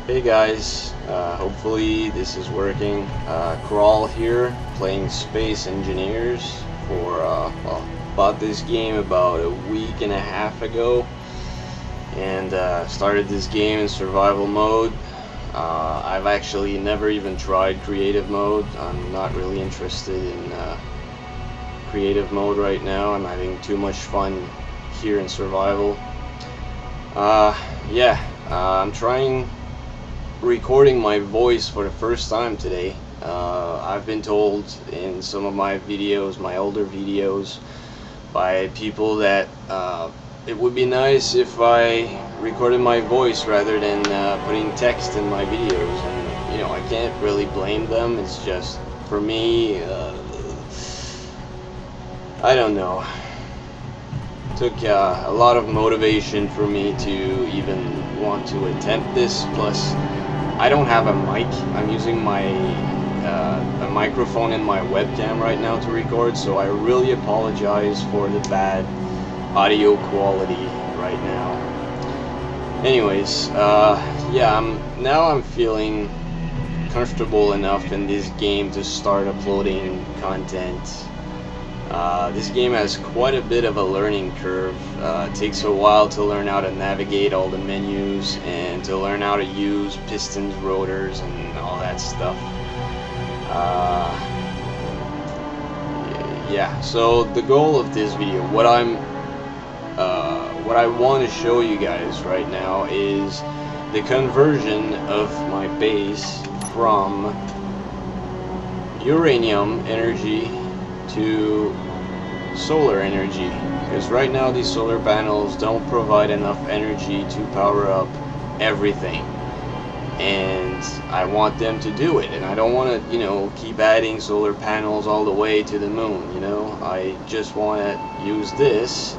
Hey guys, hopefully this is working. Krawll here, playing Space Engineers for, well, bought this game about a week and a half ago, and started this game in survival mode. I've actually never even tried creative mode. I'm not really interested in creative mode right now. I'm having too much fun here in survival. I'm trying recording my voice for the first time today. I've been told in some of my videos, my older videos, by people that it would be nice if I recorded my voice rather than putting text in my videos, and you know, I can't really blame them. It's just, for me, I don't know. Took a lot of motivation for me to even want to attempt this. Plus, I don't have a mic. I'm using my a microphone in my webcam right now to record, so I really apologize for the bad audio quality right now. Anyways, I'm feeling comfortable enough in this game to start uploading content. This game has quite a bit of a learning curve. It takes a while to learn how to navigate all the menus and to learn how to use pistons, rotors, and all that stuff. So the goal of this video, what I want to show you guys right now is the conversion of my base from uranium energy to solar energy, because right now these solar panels don't provide enough energy to power up everything, and I want them to do it. And I don't want to, you know, keep adding solar panels all the way to the moon. You know, I just want to use this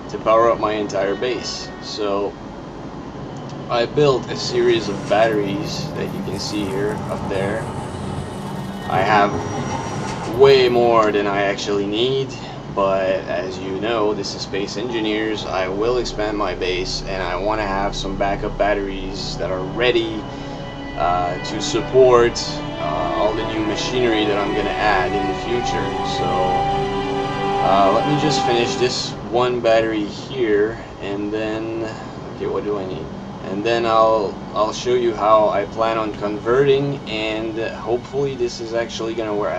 to power up my entire base. So I built a series of batteries that you can see here up there. I have way more than I actually need, but as you know, this is Space Engineers. I will expand my base, and I want to have some backup batteries that are ready to support all the new machinery that I'm going to add in the future. So let me just finish this one battery here, and then, okay, what do I need? And then I'll show you how I plan on converting, and hopefully this is actually going to work.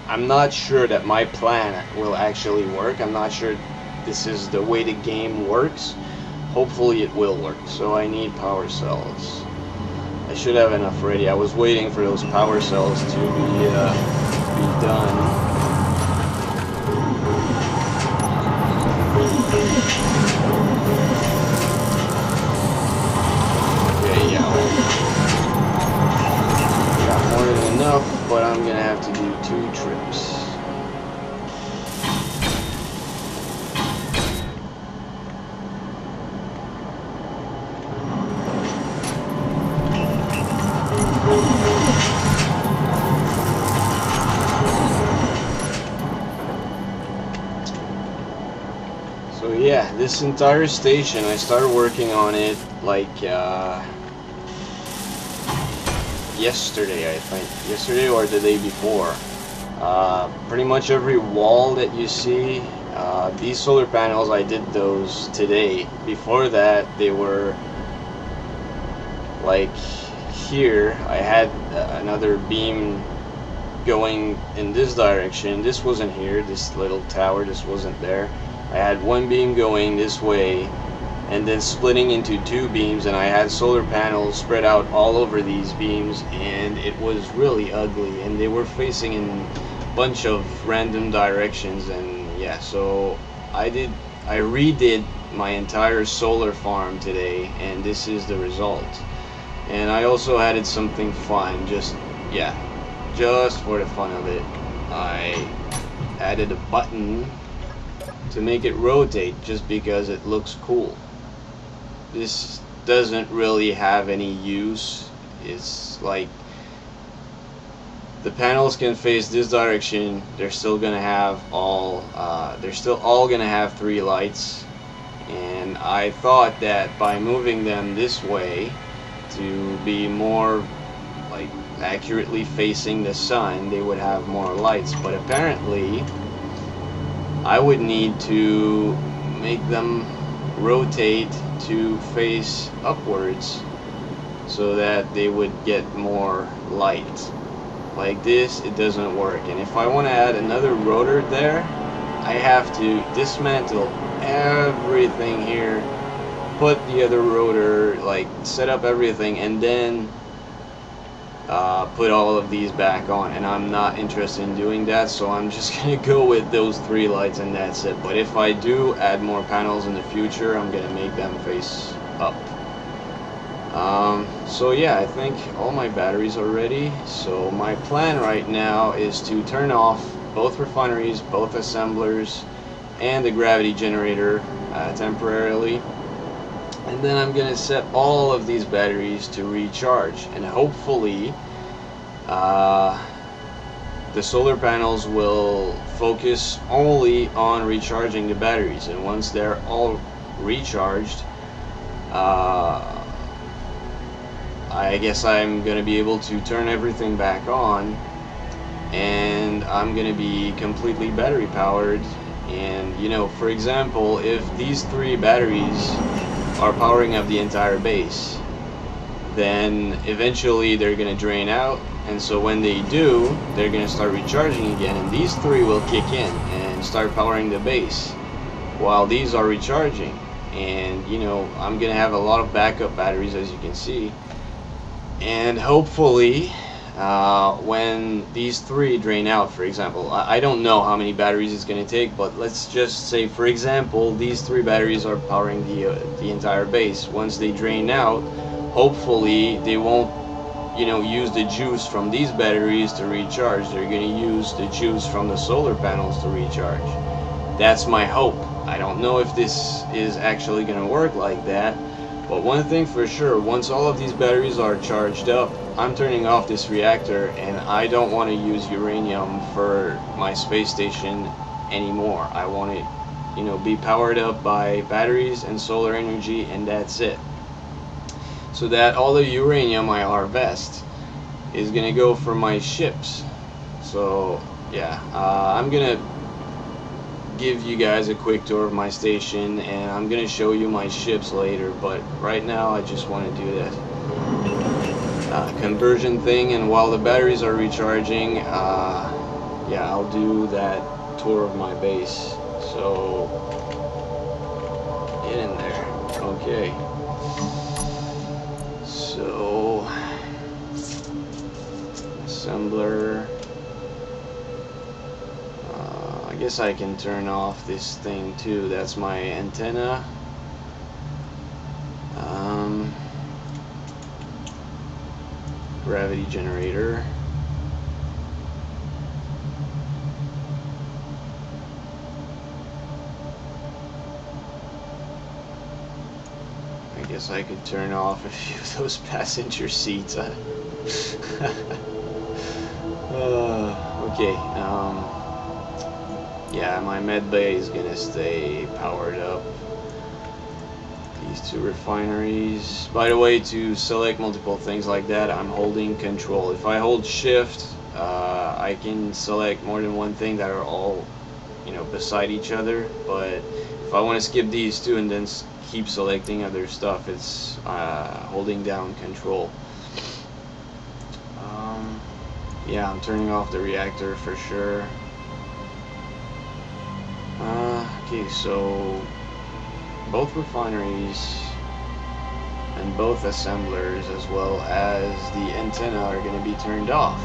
I'm not sure that my plan will actually work. I'm not sure this is the way the game works. Hopefully it will work. So I need power cells. I should have enough ready. I was waiting for those power cells to be done. Okay, yeah. Got more than enough, but I'm gonna have to do 2 trips. So yeah, this entire station, I started working on it like yesterday, I think. Yesterday or the day before. Pretty much every wall that you see, these solar panels, I did those today. Before that, they were like here. I had another beam going in this direction. This wasn't here, this little tower, this wasn't there. I had one beam going this way, and then splitting into 2 beams, and I had solar panels spread out all over these beams, and it was really ugly, and they were facing in a bunch of random directions. And yeah, so I redid my entire solar farm today, and this is the result. And I also added something fun, just for the fun of it. I added a button to make it rotate, just because it looks cool. This doesn't really have any use. It's like the panels can face this direction. They're still gonna have they're still all gonna have 3 lights, and I thought that by moving them this way, to be more like accurately facing the sun, they would have more lights. But apparently I would need to make them rotate to face upwards so that they would get more light. Like this, it doesn't work. And if I want to add another rotor there, I have to dismantle everything here, put the other rotor, like set up everything, and then put all of these back on. And I'm not interested in doing that, so I'm just gonna go with those 3 lights and that's it. But if I do add more panels in the future, I'm gonna make them face up. So yeah, I think all my batteries are ready. So my plan right now is to turn off both refineries, both assemblers, and the gravity generator temporarily. And then I'm gonna set all of these batteries to recharge, and hopefully the solar panels will focus only on recharging the batteries, and once they're all recharged, I guess I'm gonna be able to turn everything back on, and I'm gonna be completely battery powered. And you know, for example, if these 3 batteries are powering up the entire base, then eventually they're gonna drain out, and so when they do, they're gonna start recharging again, and these 3 will kick in and start powering the base while these are recharging. And you know, I'm gonna have a lot of backup batteries, as you can see. And hopefully when these 3 drain out, for example, I don't know how many batteries it's going to take, but let's just say, for example, these 3 batteries are powering the entire base. Once they drain out, hopefully they won't, you know, use the juice from these batteries to recharge. They're going to use the juice from the solar panels to recharge. That's my hope. I don't know if this is actually going to work like that. But one thing for sure, once all of these batteries are charged up, I'm turning off this reactor, and I don't want to use uranium for my space station anymore. I want it, you know, be powered up by batteries and solar energy, and that's it. So that all the uranium I harvest is gonna go for my ships. So yeah, I'm gonna give you guys a quick tour of my station, and I'm gonna show you my ships later, but right now I just want to do that conversion thing. And while the batteries are recharging, yeah, I'll do that tour of my base. So get in there. Okay, so assembler. I guess I can turn off this thing too. That's my antenna. Gravity generator. I guess I could turn off a few of those passenger seats. Okay. Yeah, my med bay is gonna stay powered up. These 2 refineries. By the way, to select multiple things like that, I'm holding control. If I hold shift, I can select more than one thing that are all, you know, beside each other. But if I want to skip these 2 and then keep selecting other stuff, it's holding down control. Yeah, I'm turning off the reactor for sure. Okay, so both refineries and both assemblers, as well as the antenna, are going to be turned off.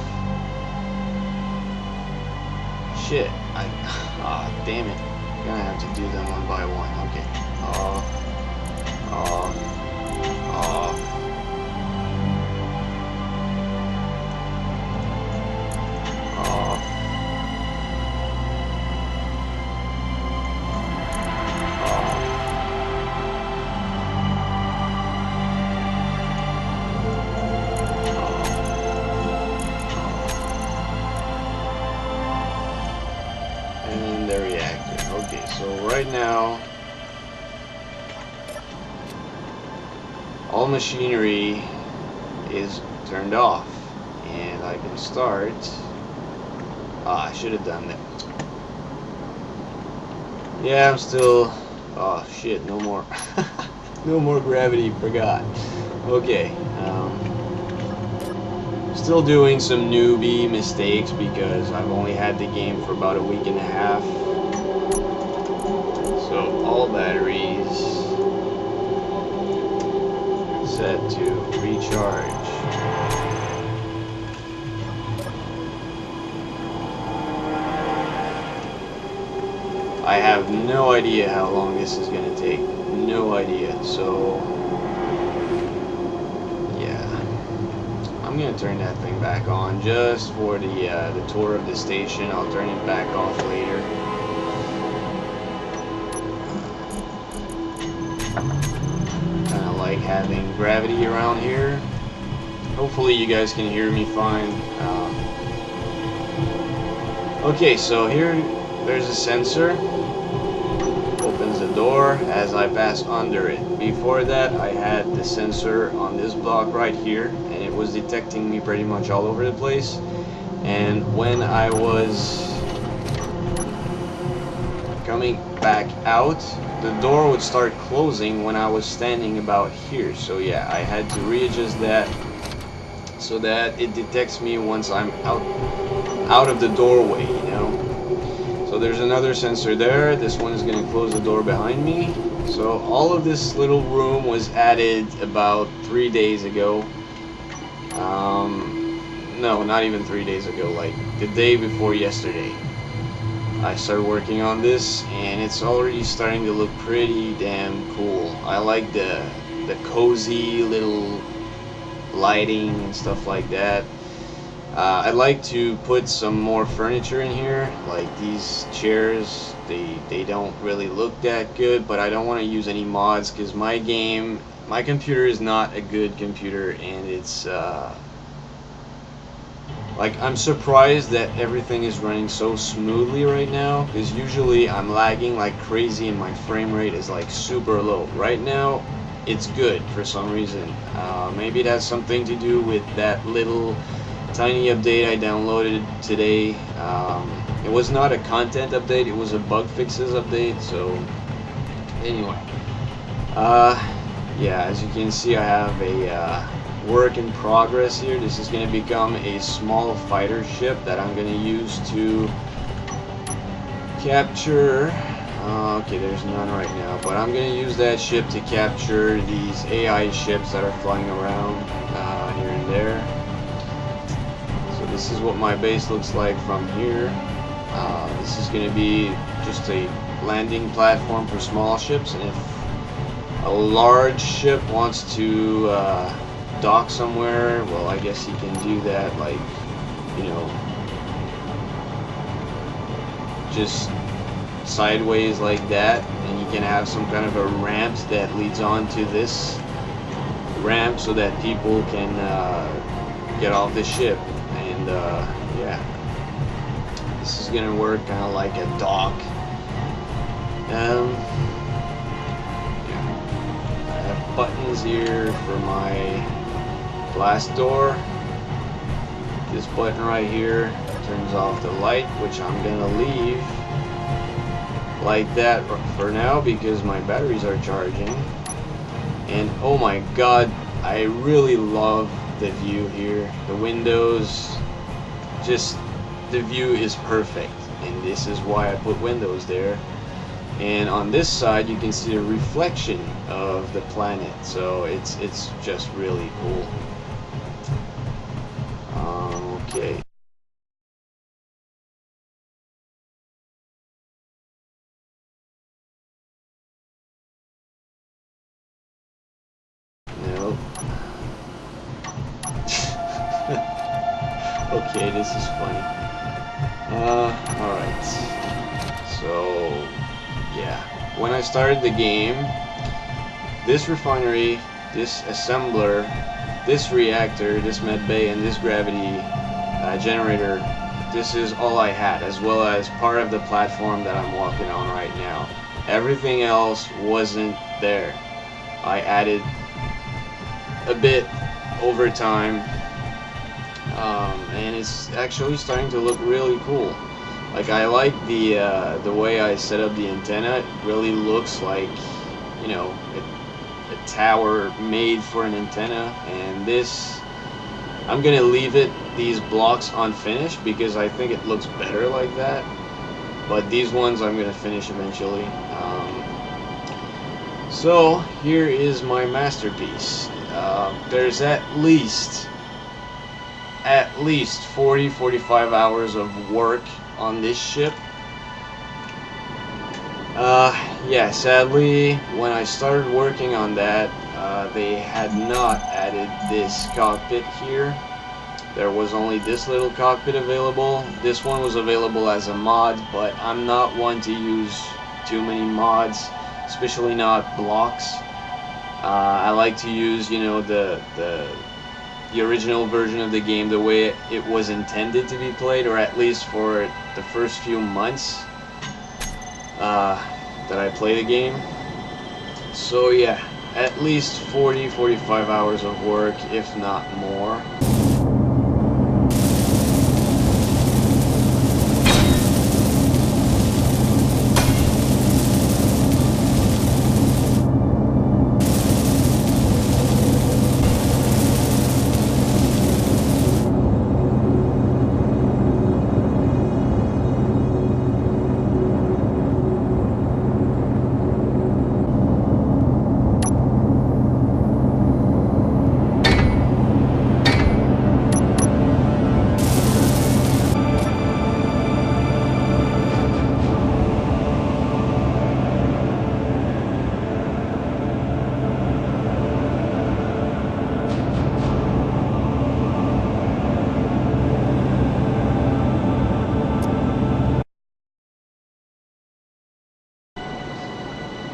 Shit, damn it. I'm gonna have to do them one by one. Okay. Off, off, off. Okay, so right now all machinery is turned off, and I can start. Ah, I should have done that. Yeah, I'm still. Oh shit! No more. No more gravity. Forgot. Okay. Still doing some newbie mistakes because I've only had the game for about a week and a half. So all batteries set to recharge. I have no idea how long this is going to take. No idea. So I'm gonna turn that thing back on just for the tour of the station. I'll turn it back off later. Kind of like having gravity around here. Hopefully you guys can hear me fine. Okay, so here there's a sensor. Opens the door as I pass under it. Before that, I had the sensor on this block right here, and it was detecting me pretty much all over the place. And when I was coming back out, the door would start closing when I was standing about here. So yeah, I had to readjust that so that it detects me once I'm out of the doorway, you know. So there's another sensor there. This one is going to close the door behind me. So all of this little room was added about 3 days ago. No, not even 3 days ago, like the day before yesterday. I started working on this, and it's already starting to look pretty damn cool. I like the cozy little lighting and stuff like that. I'd like to put some more furniture in here, like these chairs. They don't really look that good, but I don't want to use any mods because my computer is not a good computer, and it's like, I'm surprised that everything is running so smoothly right now, because usually I'm lagging like crazy and my frame rate is like super low. Right now it's good for some reason. Maybe it has something to do with that little tiny update I downloaded today. It was not a content update, it was a bug fixes update. So anyway, yeah, as you can see, I have a work in progress here. This is going to become a small fighter ship that I'm going to use to capture. Okay, there's none right now, but I'm going to use that ship to capture these AI ships that are flying around here and there. So this is what my base looks like from here. This is going to be just a landing platform for small ships, and if a large ship wants to dock somewhere, well, I guess he can do that, like, you know, just sideways like that, and you can have some kind of a ramp that leads on to this ramp so that people can get off the ship. And yeah, this is gonna work kind of like a dock. Yeah. I have buttons here for my glass door. This button right here turns off the light, which I'm gonna leave like that for now because my batteries are charging. And oh my god, I really love the view here. The windows, just the view is perfect, and this is why I put windows there. And on this side you can see a reflection of the planet, so it's just really cool. Okay. Nope. Okay, this is funny. Alright. So, yeah. When I started the game, this refinery, this assembler, this reactor, this med bay, and this gravity generator, this is all I had, as well as part of the platform that I'm walking on right now. Everything else wasn't there. I added a bit over time, and it's actually starting to look really cool. Like, I like the way I set up the antenna. It really looks like, you know, a tower made for an antenna. And this, I'm gonna leave these blocks unfinished because I think it looks better like that. But these ones I'm gonna finish eventually. So here is my masterpiece. There's at least 40-45 hours of work on this ship. Yeah, sadly, when I started working on that, they had not added this cockpit here. There was only this little cockpit available. This one was available as a mod, but I'm not one to use too many mods, especially not blocks. I like to use, you know, the original version of the game the way it was intended to be played, or at least for the first few months that I play the game. So yeah, at least 40-45 hours of work, if not more.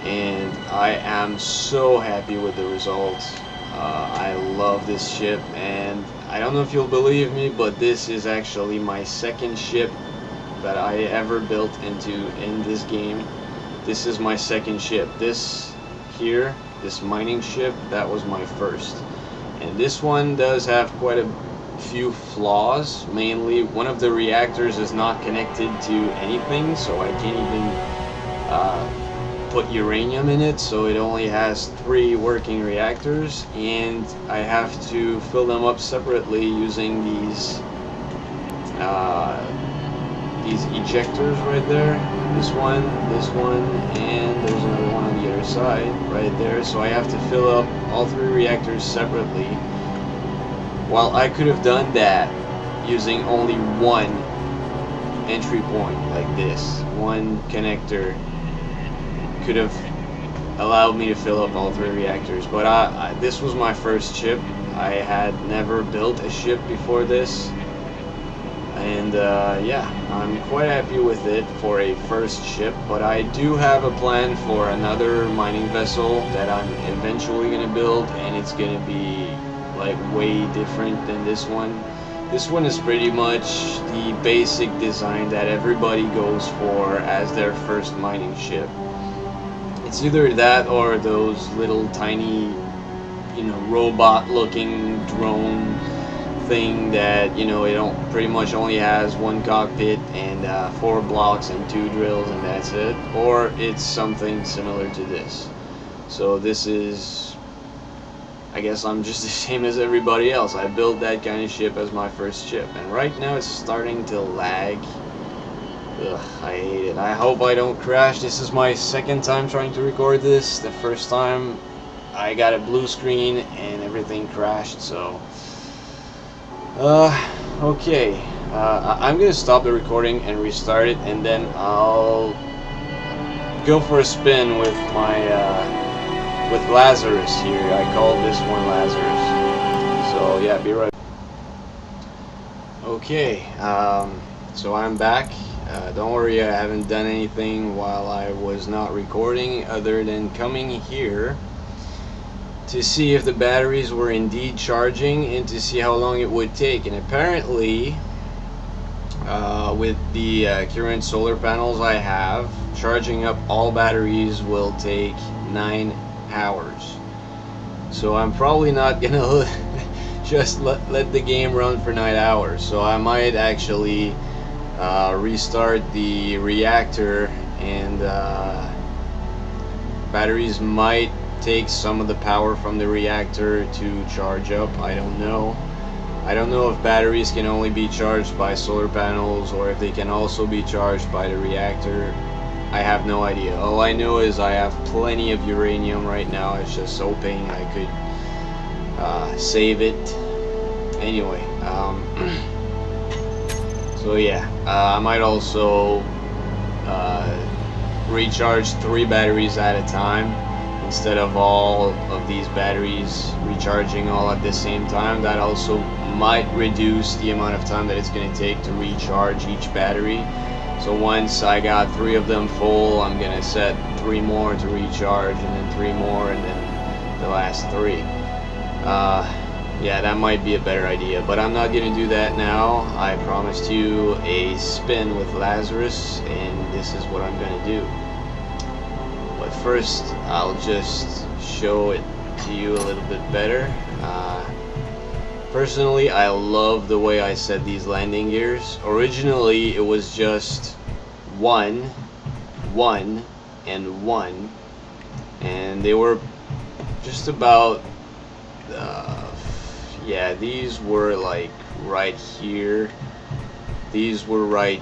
And I am so happy with the results. I love this ship, and I don't know if you'll believe me, but this is actually my second ship that I ever built in this game. This is my second ship. This here, this mining ship, that was my first. And this one does have quite a few flaws. Mainly, one of the reactors is not connected to anything, so I can't even put uranium in it, so it only has 3 working reactors, and I have to fill them up separately using these ejectors right there. This one, and there's another one on the other side right there. So I have to fill up all 3 reactors separately. While I could have done that using only one entry point like this, one connector could have allowed me to fill up all 3 reactors, but this was my first ship. I had never built a ship before this, and yeah, I'm quite happy with it for a first ship. But I do have a plan for another mining vessel that I'm eventually going to build, and it's going to be like way different than this one. This one is pretty much the basic design that everybody goes for as their first mining ship. It's either that or those little tiny, you know, robot-looking drone thing that, you know, it pretty much only has 1 cockpit and 4 blocks and 2 drills, and that's it. Or it's something similar to this. So this is, I guess I'm just the same as everybody else. I built that kind of ship as my first ship, and right now it's starting to lag. Ugh, I hate it. I hope I don't crash. This is my second time trying to record this. The first time I got a blue screen and everything crashed, so okay. I'm gonna stop the recording and restart it, and then I'll go for a spin with my with Lazarus here. I called this one Lazarus. So yeah, be right. Okay, so I'm back. Don't worry, I haven't done anything while I was not recording other than coming here to see if the batteries were indeed charging and to see how long it would take. And apparently, with the current solar panels I have, charging up all batteries will take 9 hours. So I'm probably not gonna just let the game run for 9 hours. So I might actually restart the reactor, and batteries might take some of the power from the reactor to charge up. I don't know. I don't know if batteries can only be charged by solar panels or if they can also be charged by the reactor. I have no idea. All I know is I have plenty of uranium right now. I was just hoping I could save it. Anyway, so yeah, I might also recharge 3 batteries at a time instead of all of these batteries recharging all at the same time. That also might reduce the amount of time that it's going to take to recharge each battery. So once I got 3 of them full, I'm going to set 3 more to recharge, and then 3 more, and then the last 3. Yeah, that might be a better idea, but I'm not going to do that now. I promised you a spin with Lazarus, and this is what I'm going to do. But first, I'll just show it to you a little bit better. Personally, I love the way I set these landing gears. Originally, it was just 1, 1, and 1, and they were just about yeah, these were like right here, these were right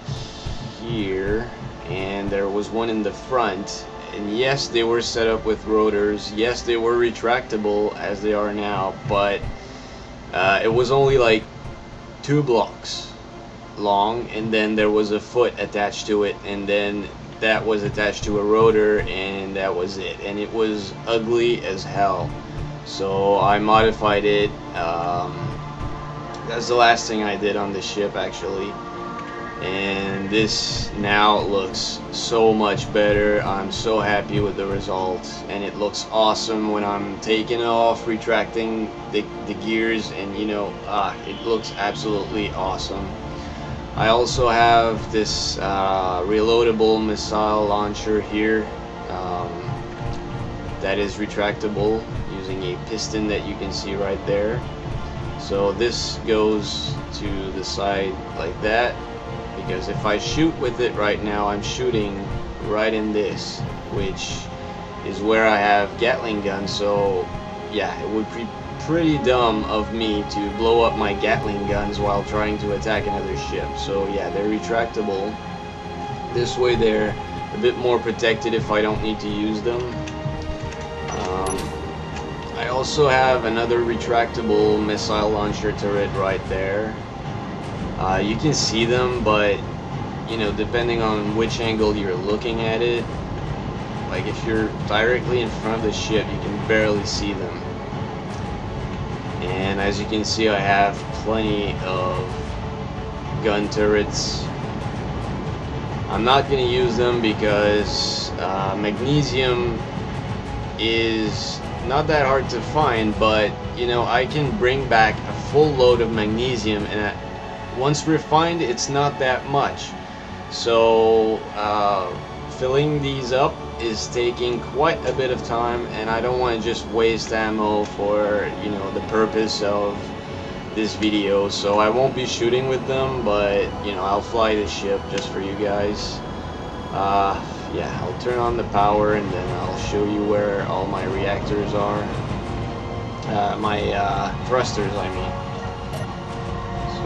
here, and there was one in the front. And yes, they were set up with rotors. Yes, they were retractable as they are now, but it was only like 2 blocks long, and then there was a foot attached to it, and then that was attached to a rotor, and that was it. And it was ugly as hell. So I modified it. That's the last thing I did on the ship, actually. And this now looks so much better. I'm so happy with the results, and it looks awesome when I'm taking off, retracting the gears, and you know, it looks absolutely awesome. I also have this reloadable missile launcher here that is retractable using a piston that you can see right there. So this goes to the side like that, because if I shoot with it right now, I'm shooting right in this, which is where I have Gatling guns. So yeah, it would be pretty dumb of me to blow up my Gatling guns while trying to attack another ship. So yeah, they're retractable. This way they're a bit more protected if I don't need to use them. I also have another retractable missile launcher turret right there. You can see them, but you know, depending on which angle you're looking at it, like if you're directly in front of the ship, you can barely see them. And as you can see, I have plenty of gun turrets. I'm not going to use them because magnesium is not that hard to find, but you know, I can bring back a full load of magnesium, and once refined, it's not that much. So filling these up is taking quite a bit of time, and I don't want to just waste ammo for, you know, the purpose of this video. So I won't be shooting with them, but you know, I'll fly the ship just for you guys. Yeah, I'll turn on the power, and then I'll show you where all my reactors are. My thrusters, I mean. So,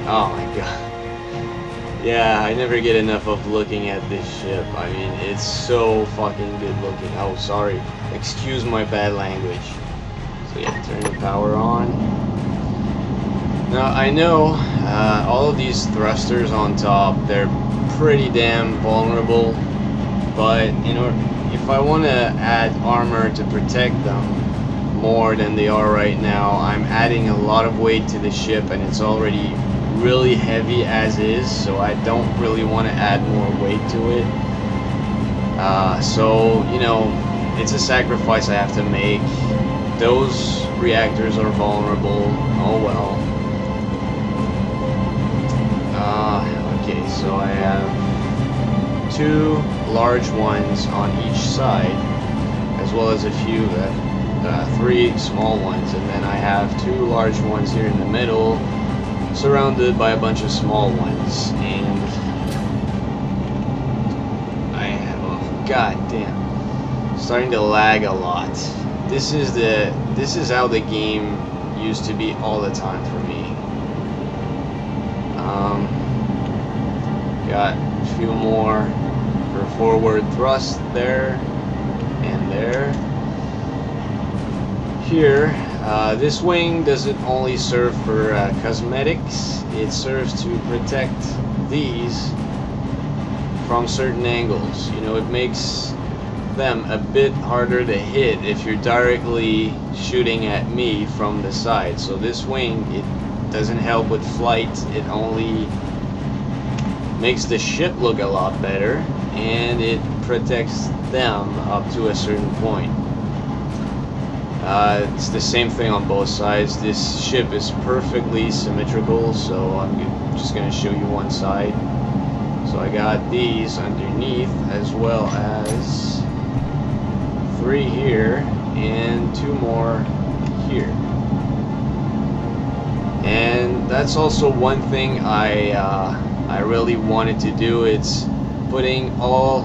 oh my god. Yeah, I never get enough of looking at this ship. I mean, it's so fucking good looking. Oh, sorry. Excuse my bad language. So yeah, turn the power on. Now, I know all of these thrusters on top, they're pretty damn vulnerable, but you know, if I want to add armor to protect them more than they are right now, I'm adding a lot of weight to the ship, and it's already really heavy as is, so I don't really want to add more weight to it. So you know, it's a sacrifice I have to make. Those reactors are vulnerable. Oh well. Okay, so I have 2 large ones on each side, as well as a few that 3 small ones, and then I have 2 large ones here in the middle, surrounded by a bunch of small ones. And I have, oh god damn, starting to lag a lot. This is how the game used to be all the time for me. Got a few more for forward thrust there and there. Here, this wing doesn't only serve for cosmetics, it serves to protect these from certain angles. You know, it makes them a bit harder to hit if you're directly shooting at me from the side. So this wing, it doesn't help with flight, it only makes the ship look a lot better, and it protects them up to a certain point. It's the same thing on both sides. This ship is perfectly symmetrical, so I'm just going to show you one side. So I got these underneath, as well as 3 here and 2 more here. And that's also one thing I really wanted to do. It's putting all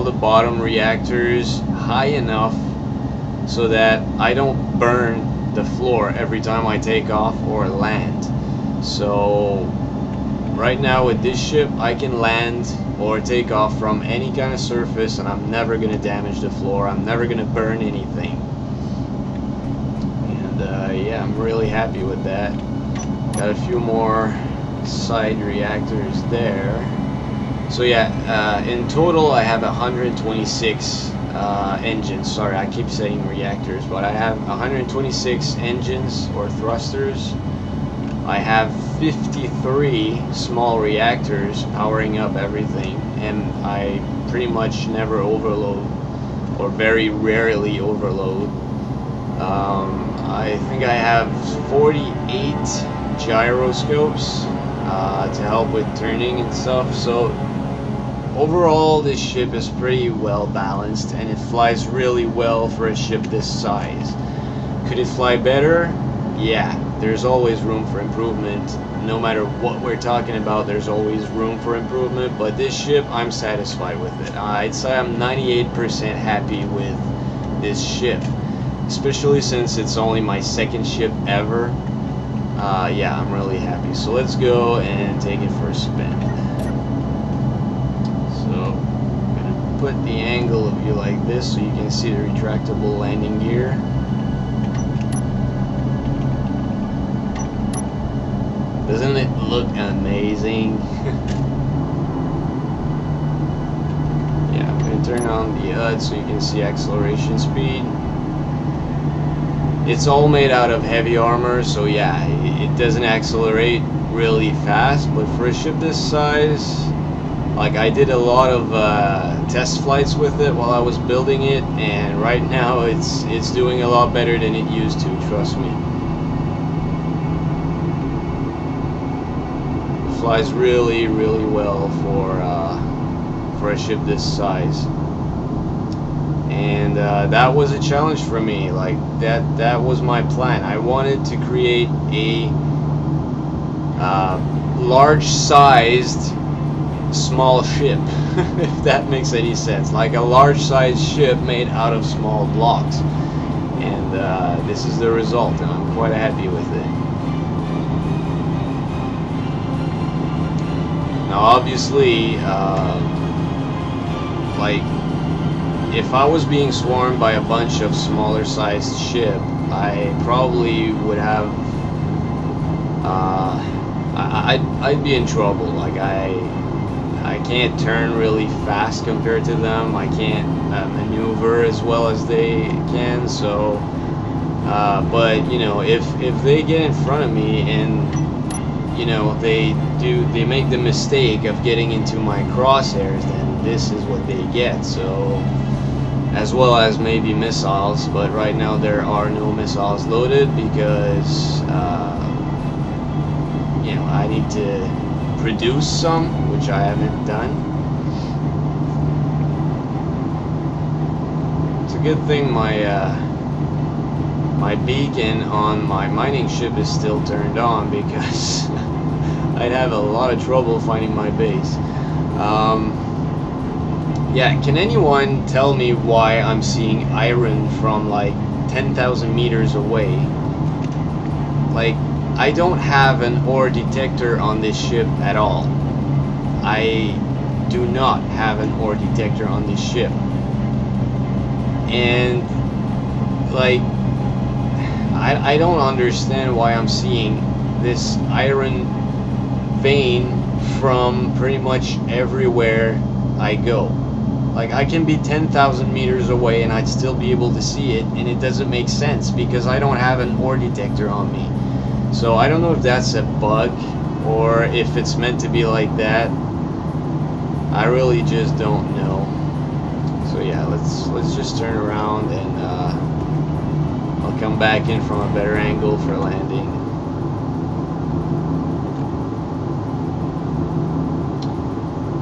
the bottom reactors high enough so that I don't burn the floor every time I take off or land. So right now with this ship, I can land or take off from any kind of surface, and I'm never going to damage the floor. I'm never going to burn anything. And yeah, I'm really happy with that. Got a few more side reactors there. So yeah, in total I have 126 engines. Sorry, I keep saying reactors, but I have 126 engines or thrusters. I have 53 small reactors powering up everything, and I pretty much never overload, or very rarely overload. I think I have 48 gyroscopes to help with turning and stuff. So overall, this ship is pretty well balanced, and it flies really well for a ship this size. Could it fly better? Yeah, there's always room for improvement. No matter what we're talking about, there's always room for improvement, but this ship, I'm satisfied with it. I'd say I'm 98% happy with this ship, especially since it's only my 2nd ship ever. Yeah, I'm really happy. So let's go and take it for a spin. So I'm gonna put the angle of you like this so you can see the retractable landing gear. Doesn't it look amazing? Yeah, I'm gonna turn on the HUD so you can see acceleration speed. It's all made out of heavy armor, so yeah, it doesn't accelerate really fast, but for a ship this size, like, I did a lot of test flights with it while I was building it, and right now it's doing a lot better than it used to, trust me. It flies really, really well for a ship this size. And that was a challenge for me. Like, that was my plan. I wanted to create a large-sized small ship, if that makes any sense. Like a large-sized ship made out of small blocks. And this is the result, and I'm quite happy with it. Now, obviously, like, if I was being swarmed by a bunch of smaller sized ship, I probably would have, I'd be in trouble. Like, I can't turn really fast compared to them. I can't maneuver as well as they can. So, but you know, if they get in front of me and, you know, they make the mistake of getting into my crosshairs, then this is what they get. So, as well as maybe missiles, but right now there are no missiles loaded because you know, I need to produce some, which I haven't done. It's a good thing my beacon on my mining ship is still turned on, because I'd have a lot of trouble finding my base. Yeah, can anyone tell me why I'm seeing iron from like 10,000 meters away? Like, I don't have an ore detector on this ship at all. I do not have an ore detector on this ship. And like, I don't understand why I'm seeing this iron vein from pretty much everywhere I go. Like, I can be 10,000 meters away and I'd still be able to see it, and it doesn't make sense because I don't have an ore detector on me. So I don't know if that's a bug or if it's meant to be like that. I really just don't know. So yeah, let's just turn around, and I'll come back in from a better angle for landing.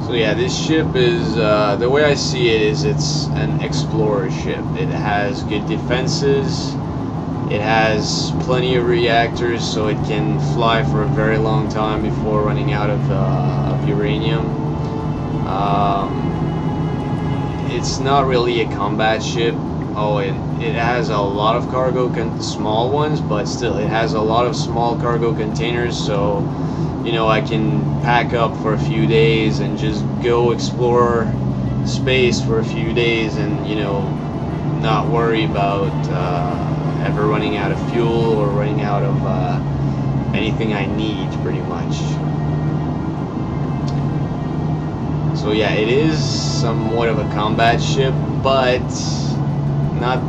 So yeah, this ship is, the way I see it is, it's an explorer ship. It has good defenses, it has plenty of reactors, so it can fly for a very long time before running out of uranium. It's not really a combat ship. Oh, it has a lot of cargo, small ones, but still, it has a lot of small cargo containers, so, you know, I can pack up for a few days and just go explore space for a few days and, you know, not worry about ever running out of fuel or running out of anything I need, pretty much. So yeah, it is somewhat of a combat ship, but not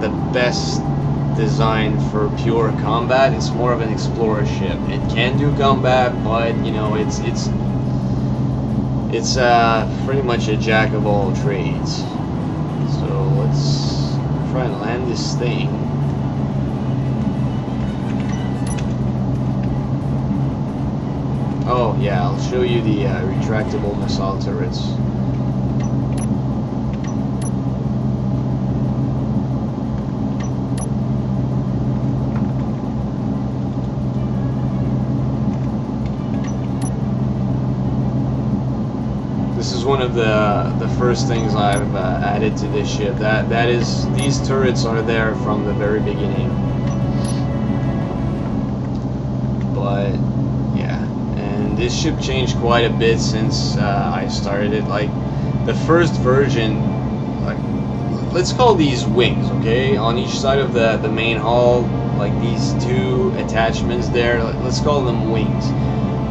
the best design for pure combat. It's more of an explorer ship. It can do combat, but you know, it's pretty much a jack of all trades. So let's try and land this thing. Oh yeah, I'll show you the retractable missile turrets. This is one of the first things I've added to this ship. That is, these turrets are there from the very beginning. But yeah. This ship changed quite a bit since I started it. Like, the first version, like, let's call these wings, okay? On each side of the main hull, like these two attachments there, let's call them wings.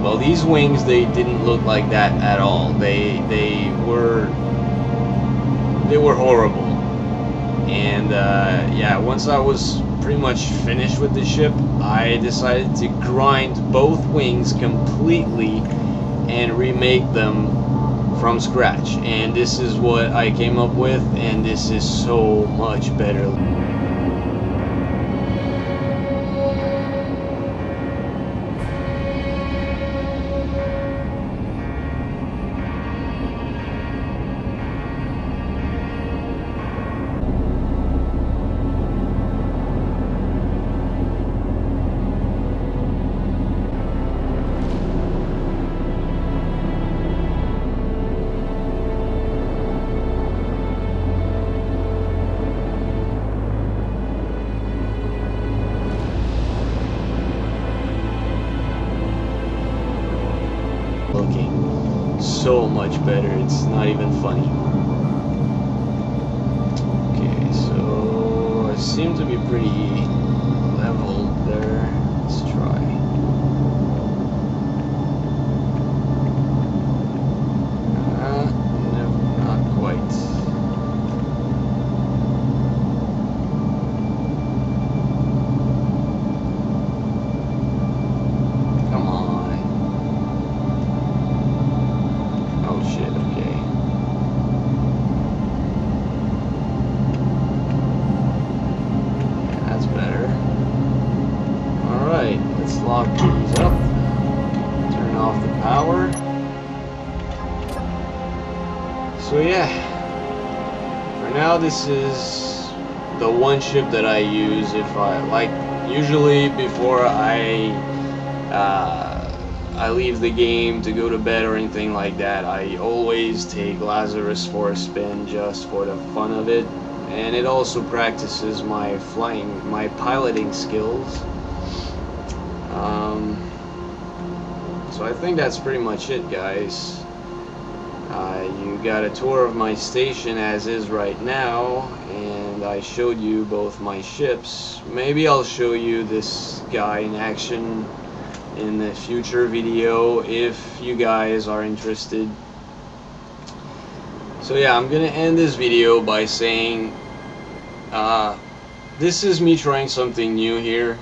Well, these wings, they didn't look like that at all. They were horrible. And yeah, once I was pretty much finished with the ship, I decided to grind both wings completely and remake them from scratch. And this is what I came up with, and this is so much better. Looking so much better, it's not even funny. Okay, so I seem to be pretty level there. Let's try. No, not quite. Lock these up, turn off the power. So yeah, for now this is the one ship that I use if I like. Usually before I leave the game to go to bed or anything like that, I always take Lazarus for a spin just for the fun of it, and it also practices my piloting skills. So I think that's pretty much it, guys. You got a tour of my station as is right now, and I showed you both my ships. Maybe I'll show you this guy in action in the future video if you guys are interested. So yeah, I'm gonna end this video by saying this is me trying something new here.